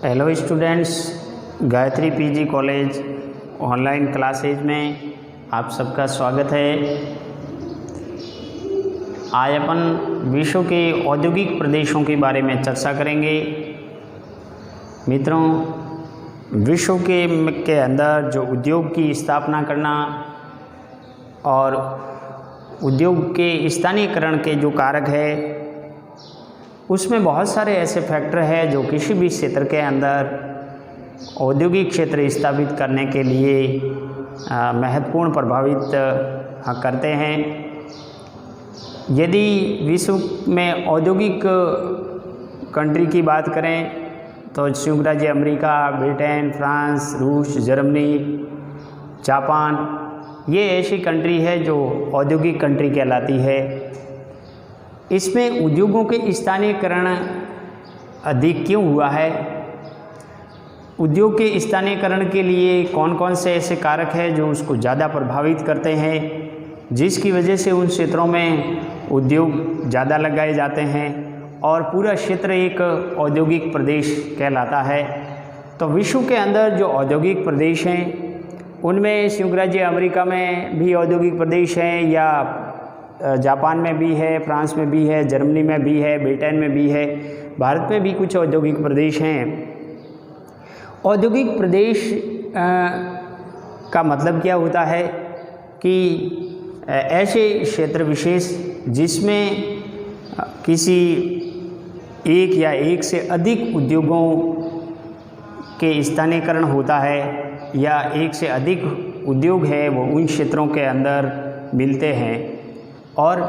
Hello students, Gayatri PG college online classes में आप सबका स्वागत है। आज अपन विश्व के औद्योगिक प्रदेशों के बारे में चर्चा करेंगे। मित्रों, विश्व के अंदर जो उद्योग की स्थापना करना और उद्योग के स्थानीयकरण के जो कारक है, उसमें बहुत सारे ऐसे फैक्टर हैं जो किसी भी क्षेत्र के अंदर औद्योगिक क्षेत्र स्थापित करने के लिए महत्वपूर्ण प्रभावित करते हैं। यदि विश्व में औद्योगिक कंट्री की बात करें तो संयुक्त राज्य अमेरिका, ब्रिटेन, फ्रांस, रूस, जर्मनी, जापान, ये ऐसी कंट्री है जो औद्योगिक कंट्री कहलाती है। इसमें उद्योगों के स्थानीयकरण अधिक क्यों हुआ है? उद्योग के स्थानीयकरण के लिए कौन कौन से ऐसे कारक हैं जो उसको ज़्यादा प्रभावित करते हैं, जिसकी वजह से उन क्षेत्रों में उद्योग ज़्यादा लगाए जाते हैं और पूरा क्षेत्र एक औद्योगिक प्रदेश कहलाता है। तो विश्व के अंदर जो औद्योगिक प्रदेश हैं उनमें संयुक्त राज्य अमेरिका में भी औद्योगिक प्रदेश हैं, या जापान में भी है, फ्रांस में भी है, जर्मनी में भी है, ब्रिटेन में भी है, भारत में भी कुछ औद्योगिक प्रदेश हैं। औद्योगिक प्रदेश का मतलब क्या होता है कि ऐसे क्षेत्र विशेष जिसमें किसी एक या एक से अधिक उद्योगों के स्थानीयकरण होता है, या एक से अधिक उद्योग है वो उन क्षेत्रों के अंदर मिलते हैं और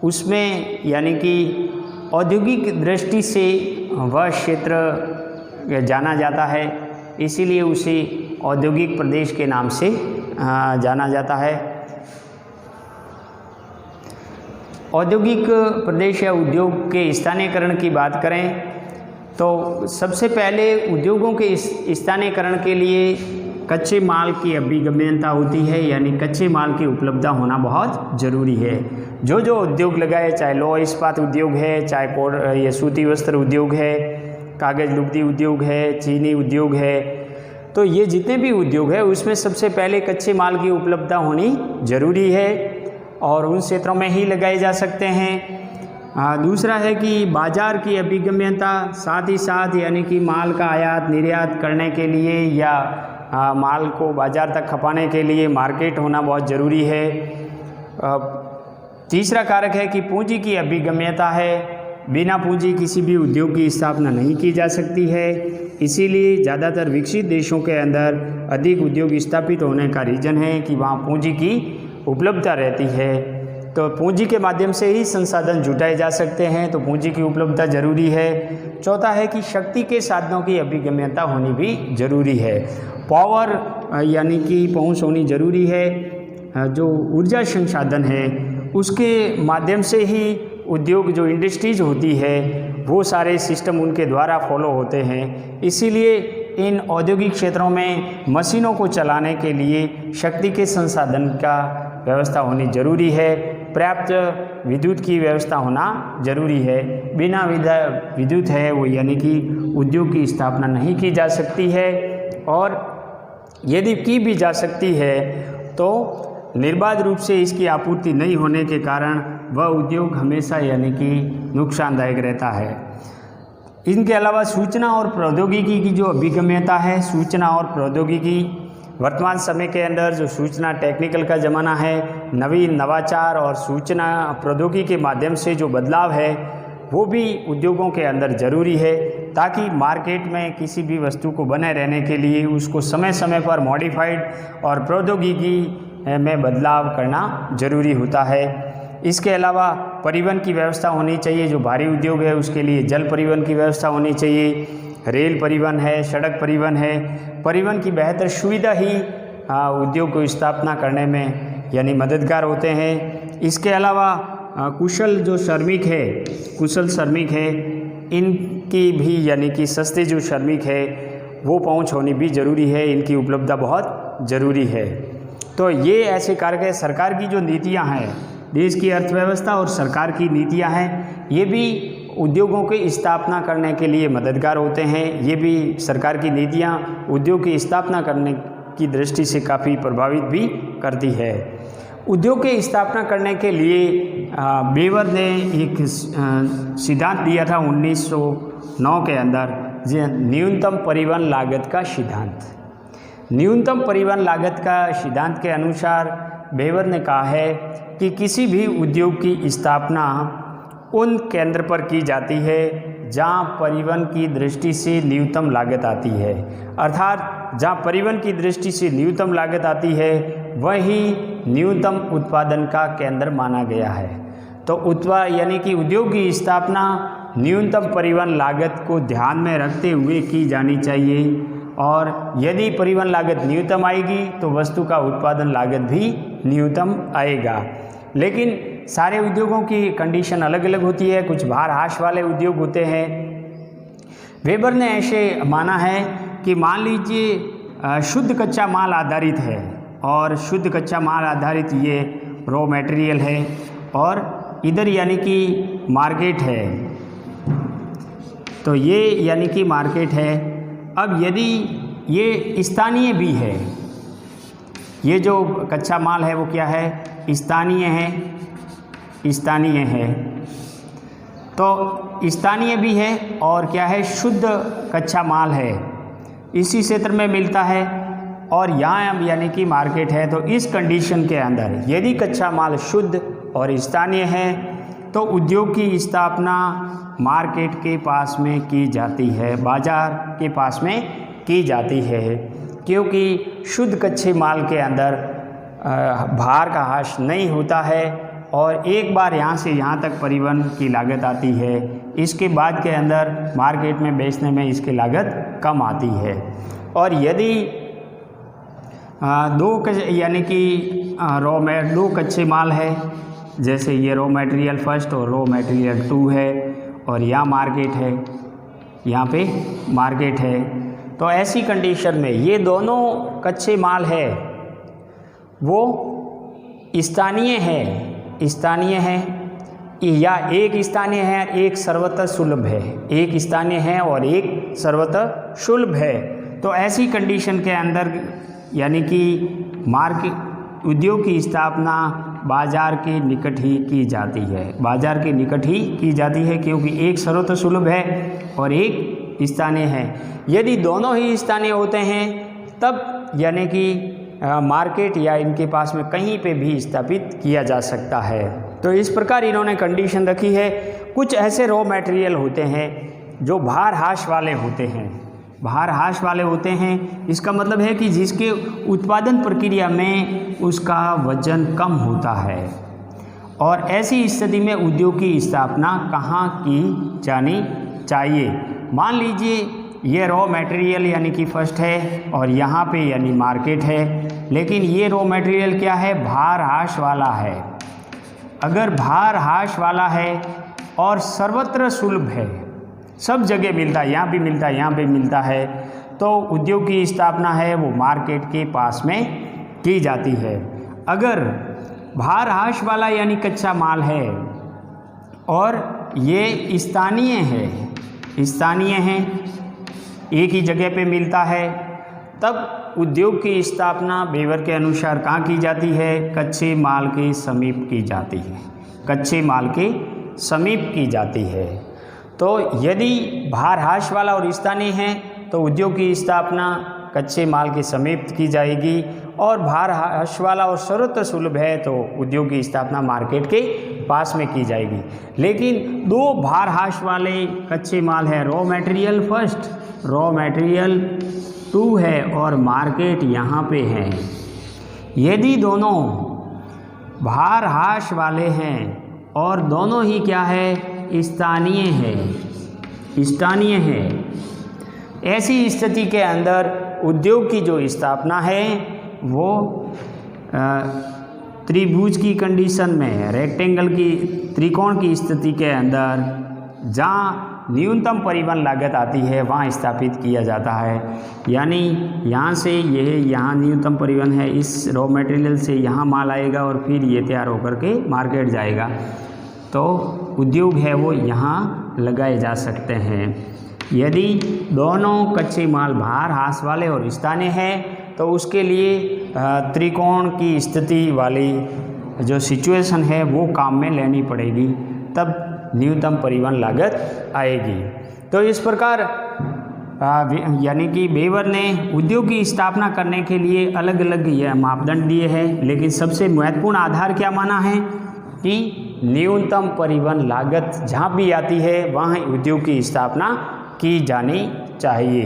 उसमें यानी कि औद्योगिक दृष्टि से वह क्षेत्र जाना जाता है, इसीलिए उसे औद्योगिक प्रदेश के नाम से जाना जाता है। औद्योगिक प्रदेश या उद्योग के स्थानीयकरण की बात करें तो सबसे पहले उद्योगों के स्थानीयकरण के लिए कच्चे माल की अभिगम्यता होती है, यानी कच्चे माल की उपलब्धता होना बहुत ज़रूरी है। जो उद्योग लगाए, चाहे लौह इस्पात उद्योग है, चाहे ये सूती वस्त्र उद्योग है, कागज़ लुगदी उद्योग है, चीनी उद्योग है, तो ये जितने भी उद्योग है उसमें सबसे पहले कच्चे माल की उपलब्धता होनी ज़रूरी है और उन क्षेत्रों में ही लगाए जा सकते हैं। दूसरा है कि बाज़ार की अभिगम्यता, साथ ही साथ यानी कि माल का आयात निर्यात करने के लिए या माल को बाज़ार तक खपाने के लिए मार्केट होना बहुत ज़रूरी है। तीसरा कारक है कि पूंजी की अभिगम्यता है। बिना पूंजी किसी भी उद्योग की स्थापना नहीं की जा सकती है, इसीलिए ज़्यादातर विकसित देशों के अंदर अधिक उद्योग स्थापित होने का रीज़न है कि वहाँ पूंजी की उपलब्धता रहती है। तो पूंजी के माध्यम से ही संसाधन जुटाए जा सकते हैं, तो पूंजी की उपलब्धता ज़रूरी है। चौथा है कि शक्ति के साधनों की अभिगम्यता होनी भी ज़रूरी है। पावर यानी कि पहुंच होनी ज़रूरी है। जो ऊर्जा संसाधन है उसके माध्यम से ही उद्योग, जो इंडस्ट्रीज होती है, वो सारे सिस्टम उनके द्वारा फॉलो होते हैं। इसीलिए इन औद्योगिक क्षेत्रों में मशीनों को चलाने के लिए शक्ति के संसाधन का व्यवस्था होनी ज़रूरी है। पर्याप्त विद्युत की व्यवस्था होना ज़रूरी है। बिना विद्युत है वो यानी कि उद्योग की स्थापना नहीं की जा सकती है, और यदि की भी जा सकती है तो निर्बाध रूप से इसकी आपूर्ति नहीं होने के कारण वह उद्योग हमेशा यानी कि नुकसानदायक रहता है। इनके अलावा सूचना और प्रौद्योगिकी की जो अभिगम्यता है, सूचना और प्रौद्योगिकी, वर्तमान समय के अंदर जो सूचना टेक्निकल का ज़माना है, नवीन नवाचार और सूचना प्रौद्योगिकी के माध्यम से जो बदलाव है वो भी उद्योगों के अंदर ज़रूरी है, ताकि मार्केट में किसी भी वस्तु को बने रहने के लिए उसको समय समय पर मॉडिफाइड और प्रौद्योगिकी में बदलाव करना ज़रूरी होता है। इसके अलावा परिवहन की व्यवस्था होनी चाहिए। जो भारी उद्योग है उसके लिए जल परिवहन की व्यवस्था होनी चाहिए, रेल परिवहन है, सड़क परिवहन है। परिवहन की बेहतर सुविधा ही उद्योग को स्थापना करने में यानी मददगार होते हैं। इसके अलावा कुशल श्रमिक है, इनकी भी यानी कि सस्ते जो श्रमिक है वो पहुंच होनी भी ज़रूरी है, इनकी उपलब्धता बहुत ज़रूरी है। तो ये ऐसे कारक है। सरकार की जो नीतियां हैं, देश की अर्थव्यवस्था और सरकार की नीतियां हैं, ये भी उद्योगों की स्थापना करने के लिए मददगार होते हैं। ये भी सरकार की नीतियाँ उद्योग की स्थापना करने की दृष्टि से काफ़ी प्रभावित भी करती है। उद्योग की स्थापना करने के लिए बेवर ने एक सिद्धांत दिया था 1909 के अंदर, न्यूनतम परिवहन लागत का सिद्धांत। न्यूनतम परिवहन लागत का सिद्धांत के अनुसार बेवर ने कहा है कि किसी भी उद्योग की स्थापना उन केंद्र पर की जाती है जहां परिवहन की दृष्टि से न्यूनतम लागत आती है। अर्थात जहां परिवहन की दृष्टि से न्यूनतम लागत आती है वही न्यूनतम उत्पादन का केंद्र माना गया है। तो यानी कि उद्योग की स्थापना न्यूनतम परिवहन लागत को ध्यान में रखते हुए की जानी चाहिए, और यदि परिवहन लागत न्यूनतम आएगी तो वस्तु का उत्पादन लागत भी न्यूनतम आएगा। लेकिन सारे उद्योगों की कंडीशन अलग अलग होती है। कुछ भार ह्रास वाले उद्योग होते हैं। वेबर ने ऐसे माना है कि मान लीजिए शुद्ध कच्चा माल आधारित है, और शुद्ध कच्चा माल आधारित ये रॉ मटेरियल है, और इधर यानी कि मार्केट है, तो ये यानी कि मार्केट है। अब यदि ये स्थानीय भी है, ये जो कच्चा माल है वो क्या है, स्थानीय है, स्थानीय है, तो स्थानीय भी है और क्या है, शुद्ध कच्चा माल है, इसी क्षेत्र में मिलता है, और यहाँ यानी कि मार्केट है। तो इस कंडीशन के अंदर यदि कच्चा माल शुद्ध और स्थानीय है तो उद्योग की स्थापना मार्केट के पास में की जाती है, बाजार के पास में की जाती है, क्योंकि शुद्ध कच्चे माल के अंदर भार का ह्रास नहीं होता है, और एक बार यहाँ से यहाँ तक परिवहन की लागत आती है, इसके बाद के अंदर मार्केट में बेचने में इसकी लागत कम आती है। और यदि यानी कि दो कच्चे माल है, जैसे ये रॉ मटेरियल फर्स्ट और रॉ मटेरियल 2 है, और यहाँ मार्केट है, यहाँ पे मार्केट है, तो ऐसी कंडीशन में ये दोनों कच्चे माल है वो स्थानीय है या एक स्थानीय है, एक सर्वत्र सुलभ है, एक स्थानीय है और एक सर्वत्र सुलभ है। तो ऐसी कंडीशन के अंदर यानी कि मार्केट उद्योग की स्थापना बाजार के निकट ही की जाती है, बाजार के निकट ही की जाती है, क्योंकि एक सर्वत्र सुलभ है और एक स्थानीय है। यदि दोनों ही स्थानीय होते हैं तब यानी कि मार्केट या इनके पास में कहीं पे भी स्थापित किया जा सकता है। तो इस प्रकार इन्होंने कंडीशन रखी है। कुछ ऐसे रॉ मटेरियल होते हैं जो भार ह्रास वाले होते हैं, भार ह्रास वाले होते हैं, इसका मतलब है कि जिसके उत्पादन प्रक्रिया में उसका वजन कम होता है, और ऐसी स्थिति में उद्योग की स्थापना कहाँ की जानी चाहिए। मान लीजिए ये रॉ मटेरियल यानी कि फर्स्ट है और यहाँ पे यानी मार्केट है, लेकिन ये रॉ मटेरियल क्या है, भार ह्रास वाला है। अगर भार ह्रास वाला है और सर्वत्र सुलभ है, सब जगह मिलता है, यहाँ भी मिलता है, यहाँ भी मिलता है, तो उद्योग की स्थापना है वो मार्केट के पास में की जाती है। अगर भार ह्रास वाला यानी कच्चा माल है और ये स्थानीय है, एक ही जगह पे मिलता है, तब उद्योग की स्थापना बेवर के अनुसार कहाँ की जाती है, कच्चे माल के समीप की जाती है, कच्चे माल के समीप की जाती है। तो यदि भार ह्रास वाला और स्थानीय है तो उद्योग की स्थापना कच्चे माल के समीप की जाएगी, और भार ह्रास वाला और सर्वत्र सुलभ है तो उद्योग की स्थापना मार्केट के पास में की जाएगी। लेकिन दो भार ह्रास वाले कच्चे माल है, raw material first, raw material 2 है और मार्केट यहाँ पे है। यदि दोनों भार ह्रास वाले हैं और दोनों ही क्या है, स्थानीय है, ऐसी स्थिति के अंदर उद्योग की जो स्थापना है वो त्रिभुज की कंडीशन में, रेक्टेंगल की, त्रिकोण की स्थिति के अंदर जहाँ न्यूनतम परिवहन लागत आती है वहाँ स्थापित किया जाता है। यानी यहाँ से यहाँ न्यूनतम परिवहन है, इस रॉ मटेरियल से यहाँ माल आएगा और फिर ये तैयार होकर के मार्केट जाएगा, तो उद्योग है वो यहाँ लगाए जा सकते हैं। यदि दोनों कच्चे माल भार ह्रास वाले और स्थानीय है तो उसके लिए त्रिकोण की स्थिति वाली जो सिचुएशन है वो काम में लेनी पड़ेगी, तब न्यूनतम परिवहन लागत आएगी। तो इस प्रकार यानी कि बेवर ने उद्योग की स्थापना करने के लिए अलग अलग यह मापदंड दिए हैं, लेकिन सबसे महत्वपूर्ण आधार क्या माना है कि न्यूनतम परिवहन लागत जहाँ भी आती है वहाँ उद्योग की स्थापना की जानी चाहिए।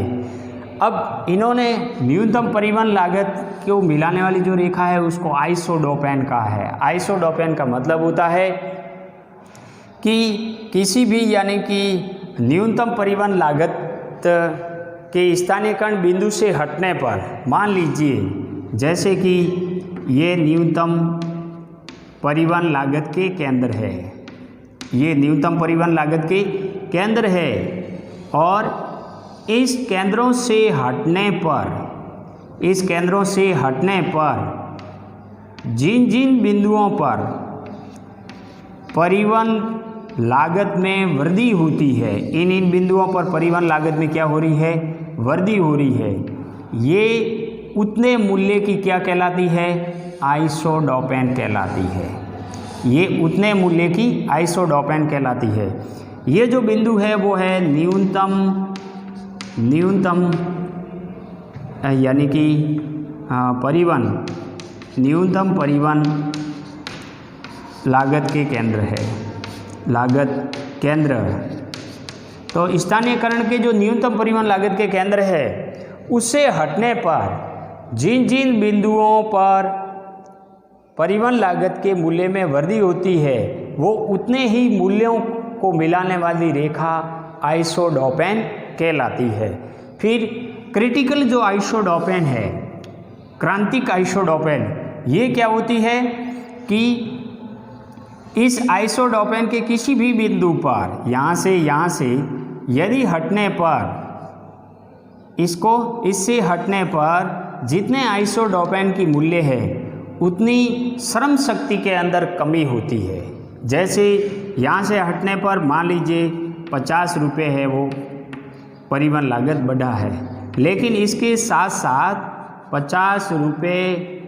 अब इन्होंने न्यूनतम परिवहन लागत को मिलाने वाली जो रेखा है उसको आइसोडोपेन कहा है। आइसोडोपेन का मतलब होता है कि किसी भी यानी कि न्यूनतम परिवहन लागत के स्थानीयकरण बिंदु से हटने पर, मान लीजिए जैसे कि ये न्यूनतम परिवहन लागत के केंद्र है, ये न्यूनतम परिवहन लागत के केंद्र है और इस केंद्रों से हटने पर, इस केंद्रों से हटने पर जिन जिन बिंदुओं पर परिवहन लागत में वृद्धि होती है, इन बिंदुओं पर परिवहन लागत में क्या हो रही है, वृद्धि हो रही है, ये उतने मूल्य की क्या कहलाती है, आइसोडोपेन कहलाती है। ये उतने मूल्य की आइसोडोपेन कहलाती है। ये जो बिंदु है वो है न्यूनतम यानी कि न्यूनतम परिवहन लागत के केंद्र है, लागत केंद्र। तो स्थानीयकरण के जो न्यूनतम परिवहन लागत के केंद्र है उससे हटने पर जिन जिन बिंदुओं पर परिवहन लागत के मूल्य में वृद्धि होती है वो उतने ही मूल्यों को मिलाने वाली रेखा आइसोडोपेन कहलाती है। फिर क्रिटिकल जो आइसोडोपेन है, क्रांतिक आइसोडोपेन, ये क्या होती है कि इस आइसोडोपेन के किसी भी बिंदु पर यहाँ से यदि हटने पर इससे हटने पर जितने आइसोडोपेन की मूल्य है उतनी श्रम शक्ति के अंदर कमी होती है। जैसे यहाँ से हटने पर मान लीजिए 50 रुपये है, वो परिवहन लागत बढ़ा है, लेकिन इसके साथ साथ 50 रुपये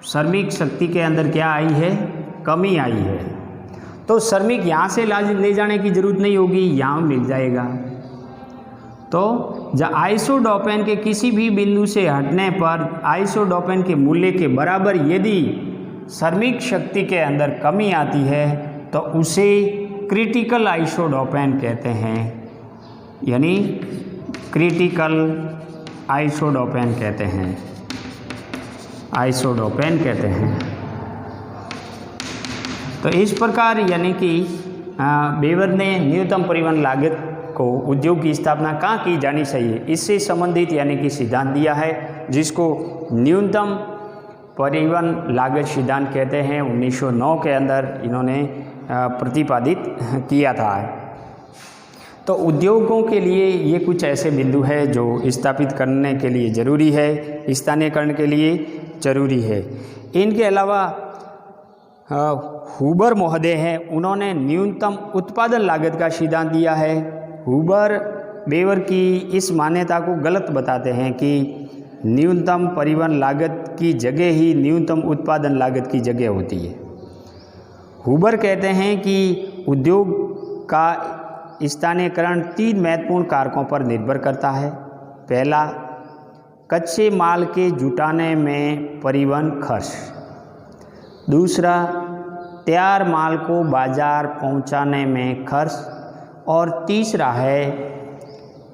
श्रमिक शक्ति के अंदर क्या आई है, कमी आई है। तो श्रमिक यहाँ से ले जाने की ज़रूरत नहीं होगी, यहाँ मिल जाएगा। तो जब आइसोडोपेन के किसी भी बिंदु से हटने पर आइसोडोपेन के मूल्य के बराबर यदि श्रमिक शक्ति के अंदर कमी आती है तो उसे क्रिटिकल आइसोडोपेन कहते हैं, यानी क्रिटिकल आइसोडोपेन कहते हैं, आइसोडोपेन कहते हैं। तो इस प्रकार यानी कि बेवर ने न्यूनतम परिवहन लागत को उद्योग की स्थापना कहाँ की जानी चाहिए इससे संबंधित यानी कि सिद्धांत दिया है, जिसको न्यूनतम परिवहन लागत सिद्धांत कहते हैं। 1909 के अंदर इन्होंने प्रतिपादित किया था। तो उद्योगों के लिए ये कुछ ऐसे बिंदु है जो स्थापित करने के लिए ज़रूरी है, स्थानीयकरण के लिए ज़रूरी है। इनके अलावा हुबर महोदय हैं, उन्होंने न्यूनतम उत्पादन लागत का सिद्धांत दिया है। हुबर बेवर की इस मान्यता को गलत बताते हैं कि न्यूनतम परिवहन लागत की जगह ही न्यूनतम उत्पादन लागत की जगह होती है। हुबर कहते हैं कि उद्योग का स्थानीयकरण 3 महत्वपूर्ण कारकों पर निर्भर करता है। पहला, कच्चे माल के जुटाने में परिवहन खर्च। दूसरा, तैयार माल को बाजार पहुंचाने में खर्च। और तीसरा है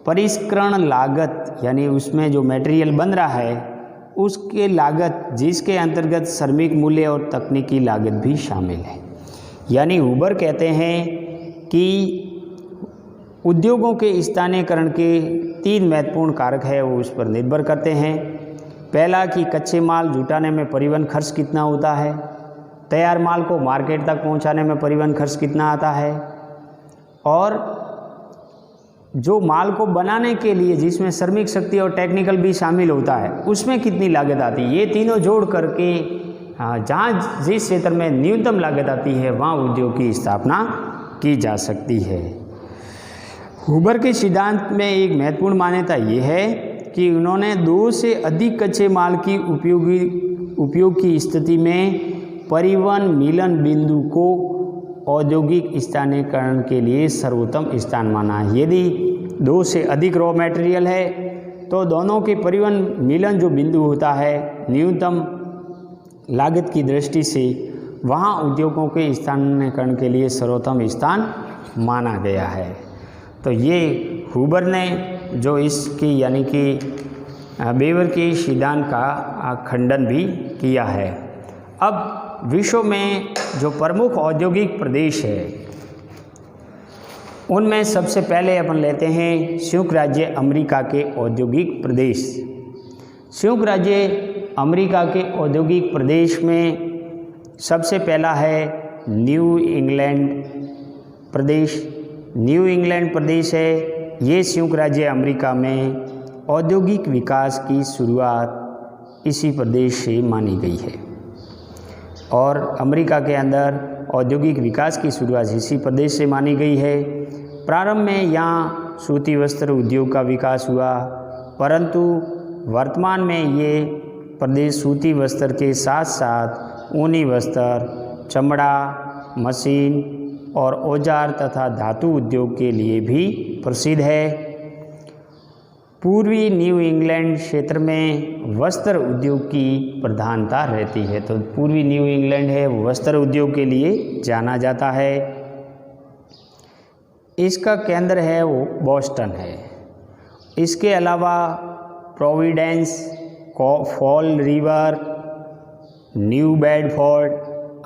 परिष्करण लागत, यानी उसमें जो मटेरियल बन रहा है उसके लागत, जिसके अंतर्गत श्रमिक मूल्य और तकनीकी लागत भी शामिल है। यानी हुबर कहते हैं कि उद्योगों के स्थानीयकरण के 3 महत्वपूर्ण कारक है, वो उस पर निर्भर करते हैं। पहला कि कच्चे माल जुटाने में परिवहन खर्च कितना होता है, तैयार माल को मार्केट तक पहुंचाने में परिवहन खर्च कितना आता है, और जो माल को बनाने के लिए जिसमें श्रमिक शक्ति और टेक्निकल भी शामिल होता है उसमें कितनी लागत आती है। ये तीनों जोड़ करके जहाँ जिस क्षेत्र में न्यूनतम लागत आती है वहाँ उद्योग की स्थापना की जा सकती है। हूबर के सिद्धांत में एक महत्वपूर्ण मान्यता ये है कि उन्होंने 2 से अधिक कच्चे माल की उपयोग की स्थिति में परिवहन मिलन बिंदु को औद्योगिक स्थानीयकरण के लिए सर्वोत्तम स्थान माना है। यदि 2 से अधिक रॉ मटेरियल है तो दोनों के परिवहन मिलन जो बिंदु होता है न्यूनतम लागत की दृष्टि से वहाँ उद्योगों के स्थानीयकरण के लिए सर्वोत्तम स्थान माना गया है। तो ये हूबर ने जो इसकी यानी कि बेवर के सिद्धांत का खंडन भी किया है। अब विश्व में जो प्रमुख औद्योगिक प्रदेश है उनमें सबसे पहले अपन लेते हैं संयुक्त राज्य अमेरिका के औद्योगिक प्रदेश। संयुक्त राज्य अमेरिका के औद्योगिक प्रदेश में सबसे पहला है न्यू इंग्लैंड प्रदेश। न्यू इंग्लैंड प्रदेश है ये संयुक्त राज्य अमेरिका में औद्योगिक विकास की शुरुआत इसी प्रदेश से मानी गई है और अमेरिका के अंदर औद्योगिक विकास की शुरुआत इसी प्रदेश से मानी गई है। प्रारंभ में यहाँ सूती वस्त्र उद्योग का विकास हुआ, परंतु वर्तमान में ये प्रदेश सूती वस्त्र के साथ साथ ऊनी वस्त्र, चमड़ा, मशीन और औजार तथा धातु उद्योग के लिए भी प्रसिद्ध है। पूर्वी न्यू इंग्लैंड क्षेत्र में वस्त्र उद्योग की प्रधानता रहती है, तो पूर्वी न्यू इंग्लैंड है वो वस्त्र उद्योग के लिए जाना जाता है। इसका केंद्र है वो बोस्टन है। इसके अलावा Providence, fall river, new Bedford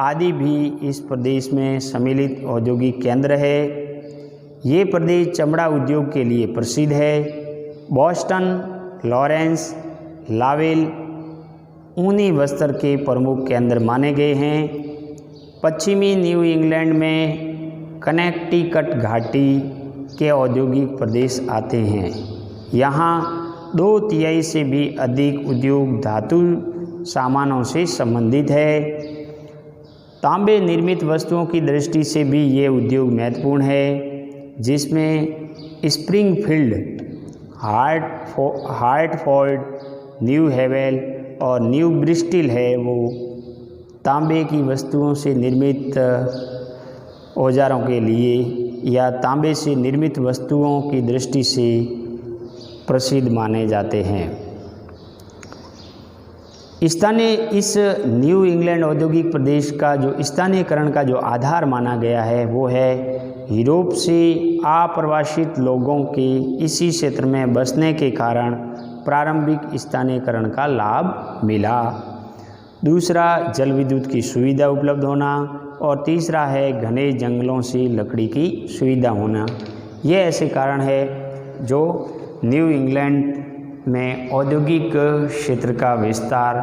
आदि भी इस प्रदेश में सम्मिलित औद्योगिक केंद्र है। ये प्रदेश चमड़ा उद्योग के लिए प्रसिद्ध है। बोस्टन, लॉरेंस, लावेल ऊनी वस्त्र के प्रमुख केंद्र माने गए हैं। पश्चिमी न्यू इंग्लैंड में कनेक्टिकट घाटी के औद्योगिक प्रदेश आते हैं। यहाँ 2/3 से भी अधिक उद्योग धातु सामानों से संबंधित है। तांबे निर्मित वस्तुओं की दृष्टि से भी ये उद्योग महत्वपूर्ण है, जिसमें स्प्रिंगफील्ड, हार्टफोर्ड, न्यू हेवेल और न्यू ब्रिस्टल है वो तांबे की वस्तुओं से निर्मित औजारों के लिए या तांबे से निर्मित वस्तुओं की दृष्टि से प्रसिद्ध माने जाते हैं। स्थानीय इस न्यू इंग्लैंड औद्योगिक प्रदेश का जो स्थानीयकरण का जो आधार माना गया है वो है यूरोप से अप्रवासित लोगों के इसी क्षेत्र में बसने के कारण प्रारंभिक स्थानीयकरण का लाभ मिला। दूसरा जल विद्युत की सुविधा उपलब्ध होना और तीसरा है घने जंगलों से लकड़ी की सुविधा होना। ये ऐसे कारण है जो न्यू इंग्लैंड में औद्योगिक क्षेत्र का विस्तार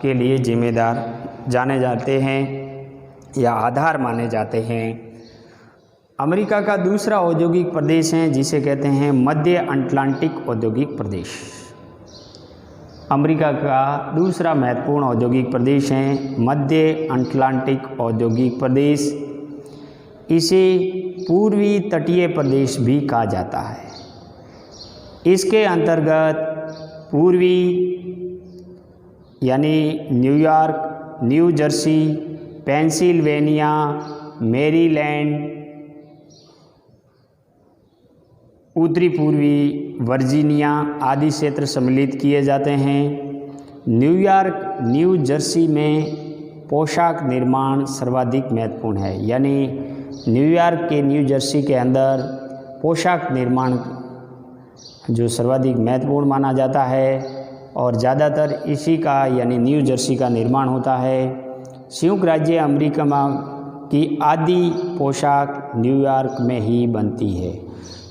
के लिए जिम्मेदार जाने जाते हैं या आधार माने जाते हैं। अमेरिका का दूसरा औद्योगिक प्रदेश है जिसे कहते हैं मध्य अटलांटिक औद्योगिक प्रदेश। अमेरिका का दूसरा महत्वपूर्ण औद्योगिक प्रदेश है मध्य अटलांटिक औद्योगिक प्रदेश। इसे पूर्वी तटीय प्रदेश भी कहा जाता है। इसके अंतर्गत पूर्वी यानी New York, new Jersey, Pennsylvania, Maryland, उत्तरी पूर्वी वर्जीनिया आदि क्षेत्र सम्मिलित किए जाते हैं। न्यूयॉर्क, न्यू जर्सी में पोशाक निर्माण सर्वाधिक महत्वपूर्ण है, यानी न्यूयॉर्क के न्यू जर्सी के अंदर पोशाक निर्माण जो सर्वाधिक महत्वपूर्ण माना जाता है और ज़्यादातर इसी का यानी न्यू जर्सी का निर्माण होता है। संयुक्त राज्य अमेरिका की आदि पोशाक न्यूयॉर्क में ही बनती है,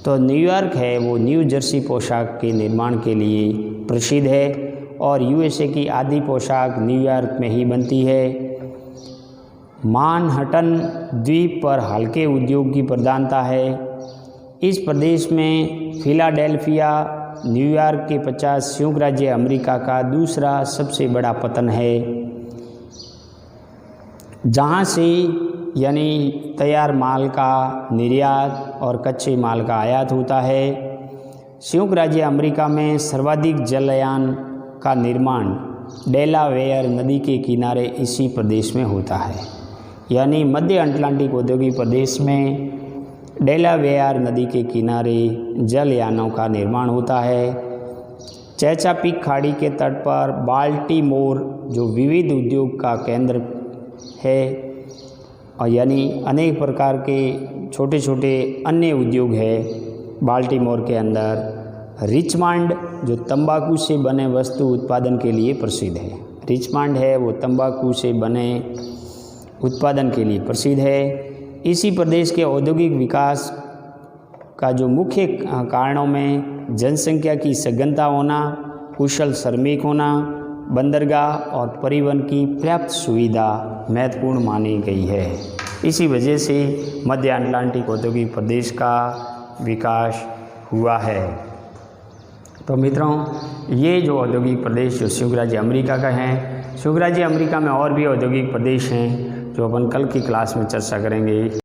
तो न्यूयॉर्क है वो न्यू जर्सी पोशाक के निर्माण के लिए प्रसिद्ध है और यूएसए की आदि पोशाक न्यूयॉर्क में ही बनती है। मैनहट्टन द्वीप पर हल्के उद्योग की प्रधानता है। इस प्रदेश में फिलाडेल्फिया न्यूयॉर्क के 50 संयुक्त राज्य अमेरिका का दूसरा सबसे बड़ा पतन है, जहाँ से यानी तैयार माल का निर्यात और कच्चे माल का आयात होता है। संयुक्त राज्य अमेरिका में सर्वाधिक जलयान का निर्माण डेलावेयर नदी के किनारे इसी प्रदेश में होता है। यानी मध्य अटलांटिक औद्योगिक प्रदेश में डेलावेयर नदी के किनारे जलयानों का निर्माण होता है। चेसापीक खाड़ी के तट पर बाल्टीमोर जो विविध उद्योग का केंद्र है और यानी अनेक प्रकार के छोटे छोटे अन्य उद्योग है बाल्टीमोर के अंदर। रिचमंड जो तंबाकू से बने वस्तु उत्पादन के लिए प्रसिद्ध है। रिचमंड है वो तंबाकू से बने उत्पादन के लिए प्रसिद्ध है। इसी प्रदेश के औद्योगिक विकास का जो मुख्य कारणों में जनसंख्या की सघनता होना, कुशल श्रमिक होना, बंदरगाह और परिवहन की पर्याप्त सुविधा महत्वपूर्ण मानी गई है। इसी वजह से मध्य अटलांटिक औद्योगिक प्रदेश का विकास हुआ है। तो मित्रों, ये जो औद्योगिक प्रदेश जो संयुक्त राज्य अमेरिका का है, संयुक्त राज्य अमेरिका में और भी औद्योगिक प्रदेश हैं जो अपन कल की क्लास में चर्चा करेंगे।